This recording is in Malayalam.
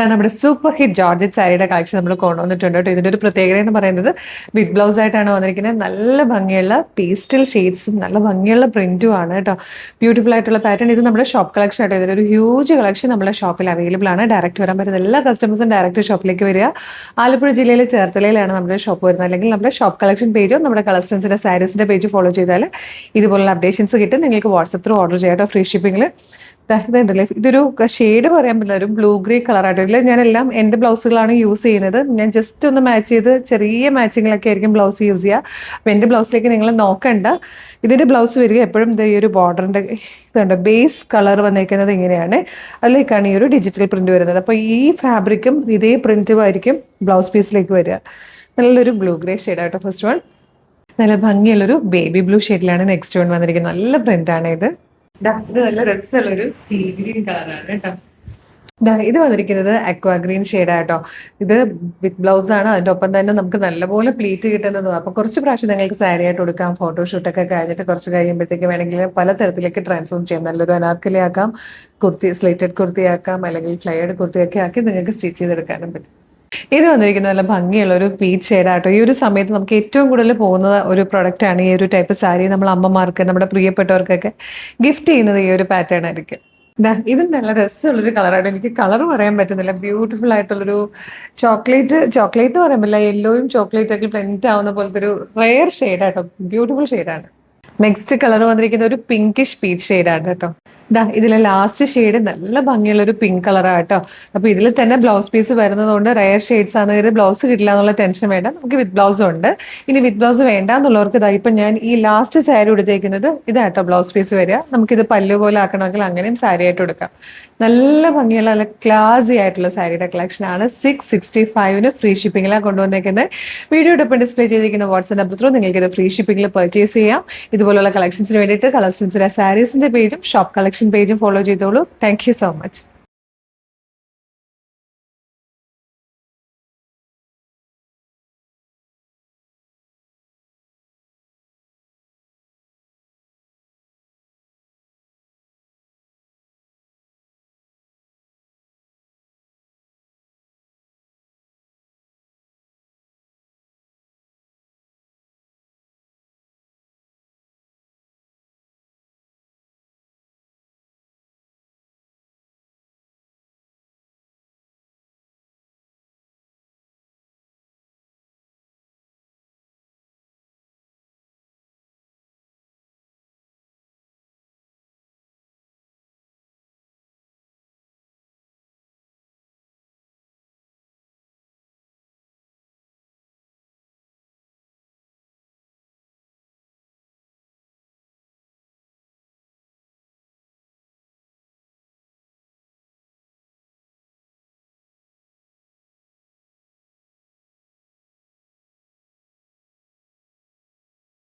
നമ്മുടെ സൂപ്പർ ഹിറ്റ് ജോർജറ്റ് സാരിയുടെ കളക്ഷൻ നമ്മൾ കൊണ്ടുവന്നിട്ടുണ്ട് കേട്ടോ. ഇതിന്റെ ഒരു പ്രത്യേകത എന്ന് പറയുന്നത് വിത്ത് ബ്ലൗസ് ആയിട്ടാണ് വന്നിരിക്കുന്നത്. നല്ല ഭംഗിയുള്ള പേസ്റ്റൽ ഷെയ്ഡ്സും നല്ല ഭംഗിയുള്ള പ്രിന്റും ആണ് കേട്ടോ. ബ്യൂട്ടിഫുൾ ആയിട്ടുള്ള പാറ്റേൺ. ഇത് നമ്മുടെ ഷോപ്പ് കളക്ഷൻ ആയിട്ട് ഇതിലൊരു ഹ്യൂജ് കളക്ഷൻ നമ്മുടെ ഷോപ്പിൽ അവൈലബിൾ ആണ്. ഡയറക്റ്റ് വരാൻ പറ്റുന്ന എല്ലാ കസ്റ്റമേഴ്സും ഡയറക്റ്റ് ഷോപ്പിലേക്ക് വരിക. ആലപ്പുഴ ജില്ലയിലെ ചേർത്തലയിലാണ് നമ്മുടെ ഷോപ്പ് വരുന്നത്. അല്ലെങ്കിൽ നമ്മുടെ ഷോപ്പ് കളക്ഷൻ പേജോ നമ്മുടെ കളക്ഷൻസിന്റെ സാരീസിന്റെ പേജ് ഫോളോ ചെയ്താൽ ഇതുപോലുള്ള അപ്ഡേഷൻസ് കിട്ടും. നിങ്ങൾക്ക് വാട്സപ്പ് ത്രൂ ഓർഡർ ചെയ്യാം കേട്ടോ, ഫ്രീ ഷിപ്പിംഗിൽ. ഇതുണ്ടല്ലേ, ഇതൊരു ഷെയ്ഡ് പറയാൻ പറ്റില്ല, ഒരു ബ്ലൂ ഗ്രേ കളറായിട്ട്. ഞാനെല്ലാം എൻ്റെ ബ്ലൗസുകളാണ് യൂസ് ചെയ്യുന്നത്. ഞാൻ ജസ്റ്റ് ഒന്ന് മാച്ച് ചെയ്ത് ചെറിയ മാച്ചിങ്ങിലൊക്കെ ആയിരിക്കും ബ്ലൗസ് യൂസ് ചെയ്യുക. അപ്പം എൻ്റെ ബ്ലൗസിലേക്ക് നിങ്ങൾ നോക്കണ്ട. ഇതിൻ്റെ ബ്ലൗസ് വരിക എപ്പോഴും ഈ ഒരു ബോർഡറിൻ്റെ ഇതുണ്ട്, ബേസ് കളർ വന്നേക്കുന്നത് ഇങ്ങനെയാണ്. അതിലേക്കാണ് ഈ ഒരു ഡിജിറ്റൽ പ്രിന്റ് വരുന്നത്. അപ്പോൾ ഈ ഫാബ്രിക്കും ഇതേ പ്രിന്റും ആയിരിക്കും ബ്ലൗസ് പീസിലേക്ക് വരിക. നല്ലൊരു ബ്ലൂ ഗ്രേ ഷെയ്ഡായിട്ടോ ഫസ്റ്റ് വൺ. നല്ല ഭംഗിയുള്ളൊരു ബേബി ബ്ലൂ ഷെയ്ഡിലാണ് നെക്സ്റ്റ് വൺ വന്നിരിക്കുന്നത്. നല്ല പ്രിന്റാണ് ഇത്. ഇത് നല്ല രസമുള്ളൊരു സീ ഗ്രീൻ കളറാണ് കേട്ടോ. ഇത് വന്നിരിക്കുന്നത് അക്വാ ഗ്രീൻ ഷെയ്ഡാട്ടോ. ഇത് വിത്ത് ബ്ലൗസ് ആണ്. അതിൻ്റെ ഒപ്പം തന്നെ നമുക്ക് നല്ലപോലെ പ്ലീറ്റ് കിട്ടുന്നതും. അപ്പോൾ കുറച്ച് പ്രാവശ്യം നിങ്ങൾക്ക് സാരി ആയിട്ട് കൊടുക്കാം. ഫോട്ടോഷൂട്ടൊക്കെ കഴിഞ്ഞിട്ട് കുറച്ച് കഴിയുമ്പോഴത്തേക്ക് വേണമെങ്കിൽ പല തരത്തിലേക്ക് ട്രാൻസ്ഫോം ചെയ്യാം. നല്ലൊരു അനാർക്കലി ആക്കാം, കുർത്തി സ്ലേറ്റഡ് കുർത്തി ആക്കാം, അല്ലെങ്കിൽ ഫ്ലയേർഡ് കുർത്തിയൊക്കെ ആക്കി നിങ്ങൾക്ക് സ്റ്റിച്ച് ചെയ്തെടുക്കാനും പറ്റും. ഇത് വന്നിരിക്കുന്ന നല്ല ഭംഗിയുള്ള ഒരു പീച്ച് ഷെയ്ഡാട്ടോ. ഈ ഒരു സമയത്ത് നമുക്ക് ഏറ്റവും കൂടുതൽ പോകുന്ന ഒരു പ്രൊഡക്റ്റ് ആണ് ഈ ഒരു ടൈപ്പ് സാരി. നമ്മൾ അമ്മമാർക്ക്, നമ്മുടെ പ്രിയപ്പെട്ടവർക്കൊക്കെ ഗിഫ്റ്റ് ചെയ്യുന്നത് ഈ ഒരു പാറ്റേൺ ആയിരിക്കും. ഇത് നല്ല രസമുള്ളൊരു കളറായിട്ട്, എനിക്ക് കളർ പറയാൻ പറ്റുന്നില്ല. ബ്യൂട്ടിഫുൾ ആയിട്ടുള്ളൊരു ചോക്ലേറ്റ് പറയാൻ പറ്റില്ല, യെല്ലോയും ചോക്ലേറ്റ് ഒക്കെ ബ്ലെൻഡ് ആവുന്ന പോലത്തെ ഒരു റെയർ ഷെയ്ഡാട്ടോ. ബ്യൂട്ടിഫുൾ ഷെയ്ഡാണ്. നെക്സ്റ്റ് കളർ വന്നിരിക്കുന്ന ഒരു പിങ്കിഷ് പീച്ച് ഷെയ്ഡാണ് കേട്ടോ. ഇതിലെ ലാസ്റ്റ് ഷെയ്ഡ് നല്ല ഭംഗിയുള്ള ഒരു പിങ്ക് കളറാണ് കേട്ടോ. അപ്പൊ ഇതിൽ തന്നെ ബ്ലൗസ് പീസ് വരുന്നതുകൊണ്ട് റയർ ഷെയ്ഡ്സ് ആണ്. ഇത് ബ്ലൗസ് കിട്ടില്ല എന്നുള്ള ടെൻഷൻ വേണ്ട, നമുക്ക് വിത്ത് ബ്ലൗസും ഉണ്ട്. ഇനി വിത്ത് ബ്ലൗസ് വേണ്ട എന്നുള്ളവർക്ക് ഇപ്പൊ ഞാൻ ഈ ലാസ്റ്റ് സാരി എടുത്തേക്കുന്നത് ഇതാട്ടോ ബ്ലൗസ് പീസ് വരിക. നമുക്കിത് പല്ലു പോലെ ആക്കണമെങ്കിൽ അങ്ങനെയും സാരി ആയിട്ട് എടുക്കാം. നല്ല ഭംഗിയുള്ള നല്ല ക്ലാസി ആയിട്ടുള്ള സാരിയുടെ കളക്ഷൻ ആണ്. 665 ഫ്രീ ഷിപ്പിംഗിലാണ് കൊണ്ടുവന്നേക്കുന്നത്. വീഡിയോയുടെ ഒപ്പം ഡിസ്പ്ലേ ചെയ്തിരിക്കുന്ന വാട്സ്ആപ്പ് നമ്പർ ത്രൂ നിങ്ങൾക്ക് ഇത് ഫ്രീ ഷിപ്പിംഗിൽ പർച്ചേസ് ചെയ്യാം. ഇതുപോലുള്ള കളക്ഷൻസിന് വേണ്ടിയിട്ട് കളക്ഷൻസിന്റെ സാരീസിന്റെ പേജും ഷോപ്പ് കളക്ഷൻ പേജും ഫോളോ ചെയ്തോളൂ. Thank you so much.